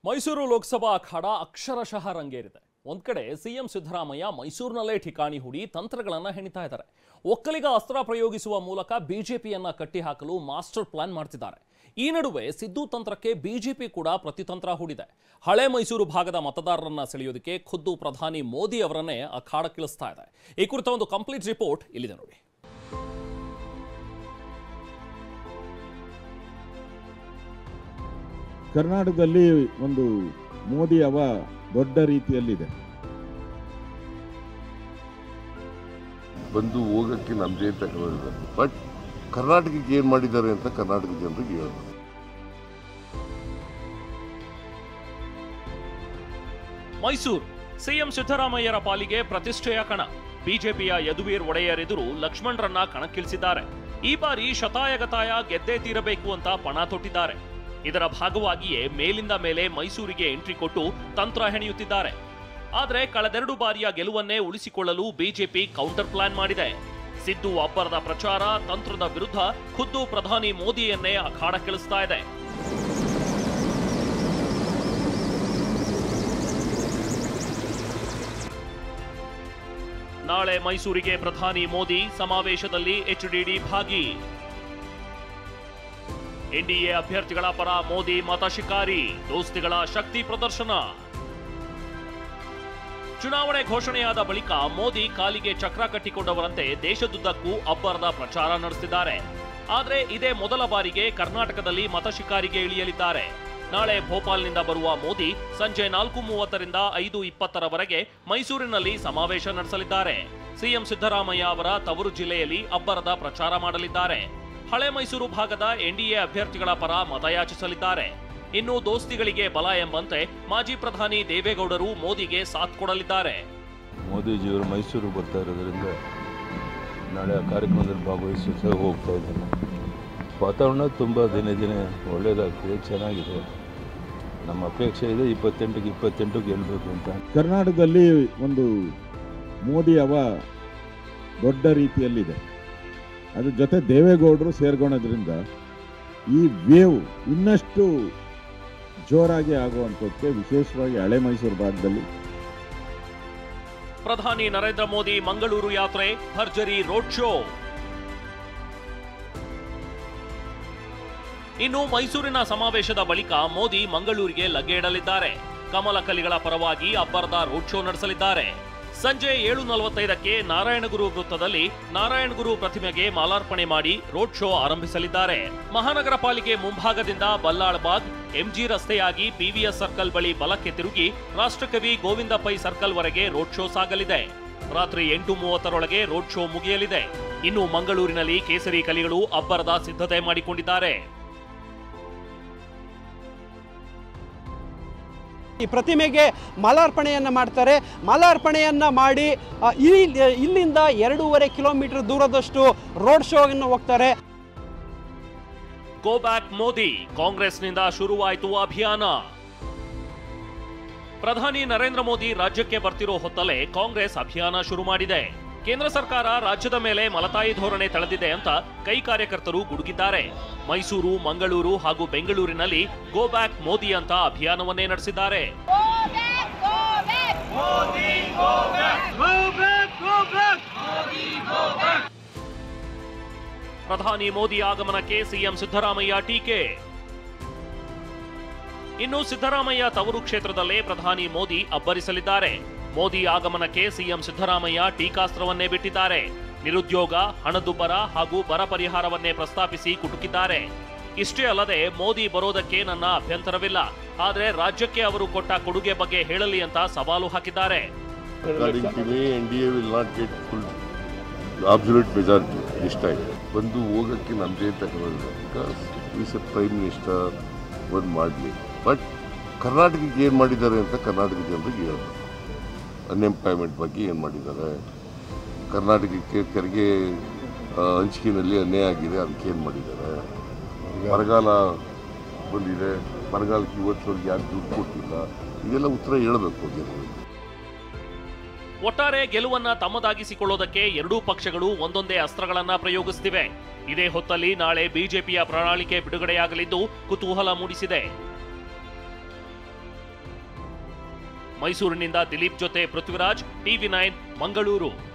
ಮೈಸೂರು ಲೋಕಸಭಾ ಅಖಾಡ ಅಕ್ಷರಶಃ ರಂಗೇರಿದೆ. ಒಂದ್ ಕಡೆ ಸಿಎಂ ಸಿದ್ದರಾಮಯ್ಯ ಮೈಸೂರಿನಲ್ಲೇ ಠಿಕಾಣಿ ಹೂಡಿ ತಂತ್ರಗಳನ್ನ ಹೆಣಿತಾ ಇದ್ದಾರೆ. ಒಕ್ಕಲಿಗ ಅಸ್ತ್ರ ಪ್ರಯೋಗಿಸುವ ಮೂಲಕ ಬಿಜೆಪಿಯನ್ನ ಕಟ್ಟಿಹಾಕಲು ಮಾಸ್ಟರ್ ಪ್ಲಾನ್ ಮಾಡ್ತಿದ್ದಾರೆ. ಈ ನಡುವೆ ಸಿದ್ದು ತಂತ್ರಕ್ಕೆ ಬಿಜೆಪಿ ಕೂಡ ಪ್ರತಿತಂತ್ರ ಹೂಡಿದೆ. ಹಳೆ ಮೈಸೂರು ಭಾಗದ ಮತದಾರರನ್ನ ಸೆಳೆಯೋದಕ್ಕೆ ಖುದ್ದು ಪ್ರಧಾನಿ ಮೋದಿ ಅವರನ್ನೇ ಅಖಾಡಕ್ಕಿಳಿಸ್ತಾ ಇದೆ. ಈ ಕುರಿತ ಒಂದು ಕಂಪ್ಲೀಟ್ ರಿಪೋರ್ಟ್ ಇಲ್ಲಿದೆ ನೋಡಿ. ಕರ್ನಾಟಕದಲ್ಲಿ ಒಂದು ಮೋದಿ ಅವ ದೊಡ್ಡ ರೀತಿಯಲ್ಲಿದೆ. ಬಂದು ಹೋಗಕ್ಕೆ ನಮ್ದೇ ತಗೊಳ್ಳಿದೆ. ಬಟ್ ಕರ್ನಾಟಕಕ್ಕೆ ಏನ್ ಮಾಡಿದ್ದಾರೆ ಅಂತ ಕರ್ನಾಟಕ ಜನರಿಗೆ ಹೇಳೋದು. ಮೈಸೂರು ಸಿಎಂ ಸಿದ್ದರಾಮಯ್ಯರ ಪಾಲಿಗೆ ಪ್ರತಿಷ್ಠೆಯ ಕಣ. ಬಿಜೆಪಿಯ ಯದುವೀರ್ ಒಡೆಯರ್ ಎದುರು ಲಕ್ಷ್ಮಣರನ್ನ ಕಣಕ್ಕಿಳಿಸಿದ್ದಾರೆ. ಈ ಬಾರಿ ಶತಾಯಗತಾಯ ಗೆದ್ದೇ ತೀರಬೇಕು ಅಂತ ಪಣ ತೊಟ್ಟಿದ್ದಾರೆ. ಇದರ ಭಾಗವಾಗಿಯೇ ಮೇಲಿಂದ ಮೇಲೆ ಮೈಸೂರಿಗೆ ಎಂಟ್ರಿ ಕೊಟ್ಟು ತಂತ್ರ ಹೆಣೆಯುತ್ತಿದ್ದಾರೆ. ಆದರೆ ಕಳೆದೆರಡು ಬಾರಿಯ ಗೆಲುವನ್ನೇ ಉಳಿಸಿಕೊಳ್ಳಲು ಬಿಜೆಪಿ ಕೌಂಟರ್ ಪ್ಲಾನ್ ಮಾಡಿದೆ. ಸಿದ್ದು ಅಬ್ಬರದ ಪ್ರಚಾರ ತಂತ್ರದ ವಿರುದ್ಧ ಖುದ್ದು ಪ್ರಧಾನಿ ಮೋದಿಯನ್ನೇ ಅಖಾಡಕ್ಕಿಳಿಸ್ತಾ ಇದೆ. ನಾಳೆ ಮೈಸೂರಿಗೆ ಪ್ರಧಾನಿ ಮೋದಿ, ಸಮಾವೇಶದಲ್ಲಿ ಎಚ್ಡಿಡಿ ಭಾಗಿ. ಎನ್ಡಿಎ ಅಭ್ಯರ್ಥಿಗಳ ಪರ ಮೋದಿ ಮತ ಶಿಕಾರಿ, ದೋಸ್ತಿಗಳ ಶಕ್ತಿ ಪ್ರದರ್ಶನ. ಚುನಾವಣೆ ಘೋಷಣೆಯಾದ ಬಳಿಕ ಮೋದಿ ಕಾಲಿಗೆ ಚಕ್ರ ಕಟ್ಟಿಕೊಂಡವರಂತೆ ದೇಶದುದ್ದಕ್ಕೂ ಅಬ್ಬರದ ಪ್ರಚಾರ ನಡೆಸಿದ್ದಾರೆ. ಆದರೆ ಇದೇ ಮೊದಲ ಬಾರಿಗೆ ಕರ್ನಾಟಕದಲ್ಲಿ ಮತ ಶಿಕಾರಿಗೆ ಇಳಿಯಲಿದ್ದಾರೆ. ನಾಳೆ ಭೋಪಾಲ್ನಿಂದ ಬರುವ ಮೋದಿ ಸಂಜೆ 4:30ರಿಂದ 5:20ರವರೆಗೆ ಮೈಸೂರಿನಲ್ಲಿ ಸಮಾವೇಶ ನಡೆಸಲಿದ್ದಾರೆ. ಸಿಎಂ ಸಿದ್ದರಾಮಯ್ಯ ಅವರ ತವರು ಜಿಲ್ಲೆಯಲ್ಲಿ ಅಬ್ಬರದ ಪ್ರಚಾರ ಮಾಡಲಿದ್ದಾರೆ. ಹಳೆ ಮೈಸೂರು ಭಾಗದ ಎನ್ಡಿಎ ಅಭ್ಯರ್ಥಿಗಳ ಪರ ಮತಯಾಚಿಸಲಿದ್ದಾರೆ. ಇನ್ನು ದೋಸ್ತಿಗಳಿಗೆ ಬಲ ಎಂಬಂತೆ ಮಾಜಿ ಪ್ರಧಾನಿ ದೇವೇಗೌಡರು ಮೋದಿಗೆ ಸಾಥ್ ಕೊಡಲಿದ್ದಾರೆ. ಮೋದಿಜಿಯವರು ಮೈಸೂರು ಬರ್ತಾ ಇರೋದ್ರಿಂದ ನಾಳೆ ಆ ಕಾರ್ಯಕ್ರಮದಲ್ಲಿ ಭಾಗವಹಿಸಿ ಹೋಗ್ತಾ ಇದ್ದಾರೆ. ವಾತಾವರಣ ತುಂಬ ದಿನೇ ದಿನೇ ಒಳ್ಳೆಯದಾಗ್ತಿದೆ, ಚೆನ್ನಾಗಿದೆ. ನಮ್ಮ ಅಪೇಕ್ಷೆ ಇದೆ 28 ಗೆಲ್ಲಬೇಕು ಅಂತ. ಕರ್ನಾಟಕದಲ್ಲಿ ಒಂದು ಮೋದಿ ಅವ ದೊಡ್ಡ ರೀತಿಯಲ್ಲಿದೆ. ಅದ್ರ ಜೊತೆ ದೇವೇಗೌಡರು ಸೇರ್ಕೊಳ್ಳೋದ್ರಿಂದ ಈ ವೇವ್ ಇನ್ನಷ್ಟು ಜೋರಾಗಿ ಆಗುವಂಥದ್ದಕ್ಕೆ ವಿಶೇಷವಾಗಿ ಹಳೆ ಮೈಸೂರು ಭಾಗದಲ್ಲಿ ಪ್ರಧಾನಿ ನರೇಂದ್ರ ಮೋದಿ ಮಂಗಳೂರು ಯಾತ್ರೆ, ಭರ್ಜರಿ ರೋಡ್ ಶೋ. ಇನ್ನು ಮೈಸೂರಿನ ಸಮಾವೇಶದ ಬಳಿಕ ಮೋದಿ ಮಂಗಳೂರಿಗೆ ಲಗ್ಗೆ ಇಡಲಿದ್ದಾರೆ. ಕಮಲ ಕಲಿಗಳ ಪರವಾಗಿ ಅಬ್ಬರದ ರೋಡ್ ಶೋ ನಡೆಸಲಿದ್ದಾರೆ. ಸಂಜೆ 7:45ಕ್ಕೆ ನಾರಾಯಣಗುರು ವೃತ್ತದಲ್ಲಿ ನಾರಾಯಣಗುರು ಪ್ರತಿಮೆಗೆ ಮಾಲಾರ್ಪಣೆ ಮಾಡಿ ರೋಡ್ ಶೋ ಆರಂಭಿಸಲಿದ್ದಾರೆ. ಮಹಾನಗರ ಪಾಲಿಕೆ ಮುಂಭಾಗದಿಂದ ಬಲ್ಲಾಳಬಾಗ್, ಎಂಜಿ ರಸ್ತೆಯಾಗಿ ಪಿವಿಎಸ್ ಸರ್ಕಲ್ ಬಳಿ ಬಲಕ್ಕೆ ತಿರುಗಿ ರಾಷ್ಟ್ರಕವಿ ಗೋವಿಂದ ಪೈ ಸರ್ಕಲ್ ವರೆಗೆ ರೋಡ್ ಶೋ ಸಾಗಲಿದೆ. ರಾತ್ರಿ 8:30ರೊಳಗೆ ರೋಡ್ ಶೋ ಮುಗಿಯಲಿದೆ. ಇನ್ನು ಮಂಗಳೂರಿನಲ್ಲಿ ಕೇಸರಿ ಕಲಿಗಳು ಅಬ್ಬರದ ಸಿದ್ಧತೆ ಮಾಡಿಕೊಂಡಿದ್ದಾರೆ. ಈ ಪ್ರತಿಮೆಗೆ ಮಾಲಾರ್ಪಣೆಯನ್ನು ಮಾಡ್ತಾರೆ. ಮಾಲಾರ್ಪಣೆಯನ್ನು ಮಾಡಿ ಇಲ್ಲಿಂದ 2.5 ಕಿಲೋಮೀಟರ್ ದೂರದಷ್ಟು ರೋಡ್ ಶೋವನ್ನು ಹೋಗ್ತಾರೆ. ಗೋ ಬ್ಯಾಕ್ ಮೋದಿ, ಕಾಂಗ್ರೆಸ್ನಿಂದ ಶುರುವಾಯಿತು ಅಭಿಯಾನ. ಪ್ರಧಾನಿ ನರೇಂದ್ರ ಮೋದಿ ರಾಜ್ಯಕ್ಕೆ ಬರ್ತಿರೋ ಹೊತ್ತಲೇ ಕಾಂಗ್ರೆಸ್ ಅಭಿಯಾನ ಶುರು ಮಾಡಿದೆ. ಕೇಂದ್ರ ಸರ್ಕಾರ ರಾಜ್ಯದ ಮೇಲೆ ಮಲತಾಯಿ ಧೋರಣೆ ತಳೆದಿದೆ ಅಂತ ಕೈ ಕಾರ್ಯಕರ್ತರು ಗುಡುಗಿದ್ದಾರೆ. ಮೈಸೂರು, ಮಂಗಳೂರು ಹಾಗೂ ಬೆಂಗಳೂರಿನಲ್ಲಿ ಗೋ ಬ್ಯಾಕ್ ಮೋದಿ ಅಂತ ಅಭಿಯಾನವನ್ನೇ ನಡೆಸಿದ್ದಾರೆ. ಪ್ರಧಾನಿ ಮೋದಿ ಆಗಮನಕ್ಕೆ ಸಿಎಂ ಸಿದ್ದರಾಮಯ್ಯ ಟೀಕೆ. ಇನ್ನು ಸಿದ್ದರಾಮಯ್ಯ ತವರು ಕ್ಷೇತ್ರದಲ್ಲೇ ಪ್ರಧಾನಿ ಮೋದಿ ಅಬ್ಬರಿಸಲಿದ್ದಾರೆ. ಮೋದಿ ಆಗಮನಕ್ಕೆ ಸಿಎಂ ಸಿದ್ದರಾಮಯ್ಯ ಟೀಕಾಸ್ತ್ರವನ್ನೇ ಬಿಟ್ಟಿದ್ದಾರೆ. ನಿರುದ್ಯೋಗ, ಹಣದುಬ್ಬರ ಹಾಗೂ ಬರ ಪರಿಹಾರವನ್ನೇ ಪ್ರಸ್ತಾಪಿಸಿ ಕುಟುಕಿದ್ದಾರೆ. ಇಷ್ಟೇ ಅಲ್ಲದೆ ಮೋದಿ ಬರೋದಕ್ಕೆ ನನ್ನ ಅಭ್ಯಂತರವಿಲ್ಲ, ಆದರೆ ರಾಜ್ಯಕ್ಕೆ ಅವರು ಕೊಟ್ಟ ಕೊಡುಗೆ ಬಗ್ಗೆ ಹೇಳಲಿ ಅಂತ ಸವಾಲು ಹಾಕಿದ್ದಾರೆ. ಬಂದು ಹೋಗಕ್ಕೆ ನಮ್ದೇ ತಗೊಳ್ಳಿದೆ. ಪ್ರೈಮ್ ಮಿನಿಸ್ಟರ್ ಒಂದು ಮಾಡಲಿ. ಬಟ್ ಕರ್ನಾಟಕಕ್ಕೆ ಏನು ಮಾಡಿದ್ದಾರೆ ಅಂತ ಕರ್ನಾಟಕ ಜನರಿಗೆ ಹೇಳೋದು. ಅನ್ಎಂಪ್ಲಾಯ್ಮೆಂಟ್ ಬಗ್ಗೆ ಏನು ಮಾಡಿದ್ದಾರೆ, ಕರ್ನಾಟಕಕ್ಕೆ ತೆರಿಗೆ ಹಂಚಿಕೆಯಲ್ಲಿ ಅನ್ಯಾಯ ಆಗಿದೆ, ಅದಕ್ಕೆ ಏನು ಮಾಡಿದ್ದಾರೆ, ಬರಗಾಲ ಬಂದಿದೆ, ಬರಗಾಲಕ್ಕೆ ಇವತ್ತವರೆಗೆ ಯಾಕೆ ದುಡ್ಡು ಕೊಟ್ಟಿಲ್ಲ, ಇದೆಲ್ಲ ಉತ್ತರ ಹೇಳಬೇಕು ಜನರಿಗೆ. ಒಟ್ಟಾರೆ ಗೆಲುವನ್ನ ತಮ್ಮದಾಗಿಸಿಕೊಳ್ಳೋದಕ್ಕೆ ಎರಡೂ ಪಕ್ಷಗಳು ಒಂದೊಂದೇ ಅಸ್ತ್ರಗಳನ್ನ ಪ್ರಯೋಗಿಸುತ್ತಿವೆ. ಇದೇ ಹೊತ್ತಲ್ಲಿ ನಾಳೆ ಬಿಜೆಪಿಯ ಪ್ರಣಾಳಿಕೆ ಬಿಡುಗಡೆಯಾಗಲಿದ್ದು ಕುತೂಹಲ ಮೂಡಿಸಿದೆ. ಮೈಸೂರಿನಿಂದ ದಿಲೀಪ್ ಜೊತೆ ಪೃಥ್ವಿರಾಜ್, ಟಿವಿ9 ಮಂಗಳೂರು.